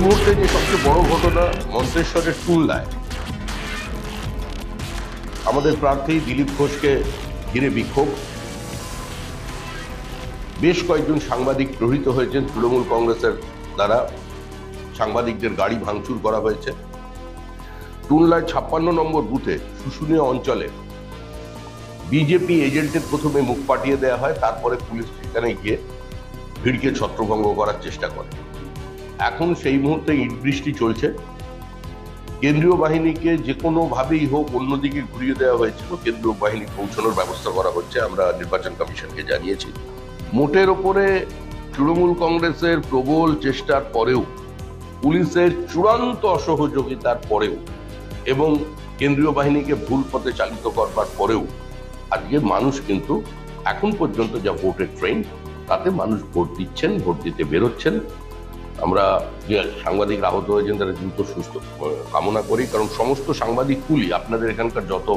মুহূর্তে যে সবচেয়ে বড় ঘটনা, মন্তেশ্বরের টুনলায় আমাদের প্রার্থী দিলীপ ঘোষকে ঘিরে বিক্ষোভ। বেশ কয়েকজন সাংবাদিক প্রহৃত হয়েছেন তৃণমূল কংগ্রেসের দ্বারা। সাংবাদিকদের গাড়ি ভাঙচুর করা হয়েছে। টুনলায় 56 নম্বর বুথে শুশুনিয়া অঞ্চলে বিজেপি এজেন্টের প্রথমে মুখ পাঠিয়ে দেওয়া হয়, তারপরে পুলিশ সেখানে গিয়ে ভিড়কে ছত্রভঙ্গ করার চেষ্টা করে। এখন সেই মুহূর্তে ইট বৃষ্টি চলছে। কেন্দ্রীয় বাহিনীকে যে কোনোভাবেই হোক অন্যদিকে ঘুরিয়ে দেওয়া হয়েছিল। কেন্দ্রীয় বাহিনী পৌঁছানোর ব্যবস্থা করা হচ্ছে, আমরা নির্বাচন কমিশনকে জানিয়েছি। মোটের ওপরে তৃণমূল কংগ্রেসের প্রবল চেষ্টার পরেও, পুলিশের চূড়ান্ত অসহযোগিতার পরেও এবং কেন্দ্রীয় বাহিনীকে ভুল পথে চালিত করবার পরেও আজকে মানুষ কিন্তু এখন পর্যন্ত যা ভোটের ট্রেন্ড, তাতে মানুষ ভোট দিচ্ছেন, ভোট দিতে বেরোচ্ছেন। আমরা যে সাংবাদিকরা আহত হয়েছেন তারা দ্রুত সুস্থ কামনা করি, কারণ সমস্ত সাংবাদিক কুলি আপনাদের এখানকার যত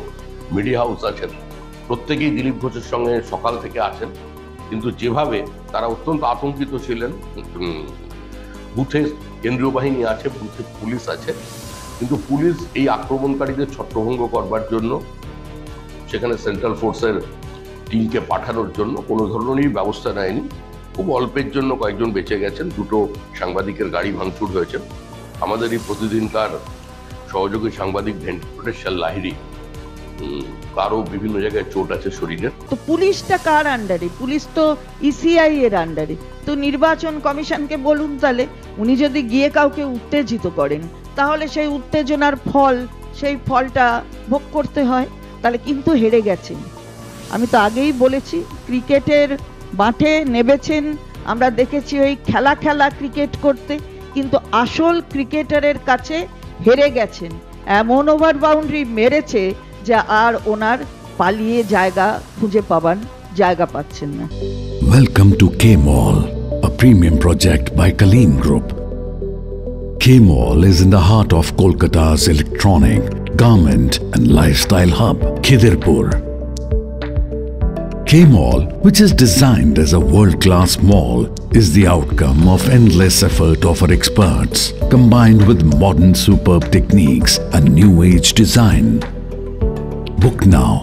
মিডিয়া হাউস আছেন প্রত্যেকেই দিলীপ ঘোষের সঙ্গে সকাল থেকে আছেন। কিন্তু যেভাবে তারা অত্যন্ত আতঙ্কিত ছিলেন, বুথে কেন্দ্রীয় বাহিনী আছে, বুথে পুলিশ আছে, কিন্তু পুলিশ এই আক্রমণকারীদের ছত্রভঙ্গ করবার জন্য, সেখানে সেন্ট্রাল ফোর্সের টিমকে পাঠানোর জন্য কোনো ধরনেরই ব্যবস্থা নেয়নি। খুব অল্পের জন্য কয়েকজন বেঁচে গেছেন, দুটো সাংবাদিকের গাড়ি ভাঙচুর হয়েছে। আমাদের এই প্রতিদিনকার সহযোগী সাংবাদিক ভেঙ্কটেশ্বর লাহিড়ী, তারও বিভিন্ন জায়গায় চোট আছে শরীরে। তো পুলিশটা কার আন্ডারে? পুলিশ তো ইসিআই এর আন্ডারে। তো নির্বাচন কমিশনকে বলুন তাহলে, উনি যদি গিয়ে কাউকে উত্তেজিত করেন তাহলে সেই উত্তেজনার ফল, সেই ফলটা ভোগ করতে হয়। তাহলে কিন্তু হেরে গেছেন। আমি তো আগেই বলেছি, ক্রিকেটের মাঠে নেমেছেন, আমরা দেখেছি ওই খেলা ক্রিকেট করতে, কিন্তু আসল ক্রিকেটারের কাছে হেরে গেছেন। এমন ওভার বাউন্ডারি মেরেছে যা আর ওনার পালিয়ে জায়গা খুঁজে পাবার জায়গা পাচ্ছেন না। Welcome to K-Mall, a premium project by Kaleen Group. K-Mall is in the heart of Kolkata's electronic, garment and lifestyle hub, Khidirpur. K-Mall, which is designed as a world-class mall, is the outcome of endless effort of our experts, combined with modern superb techniques and new age design. Book now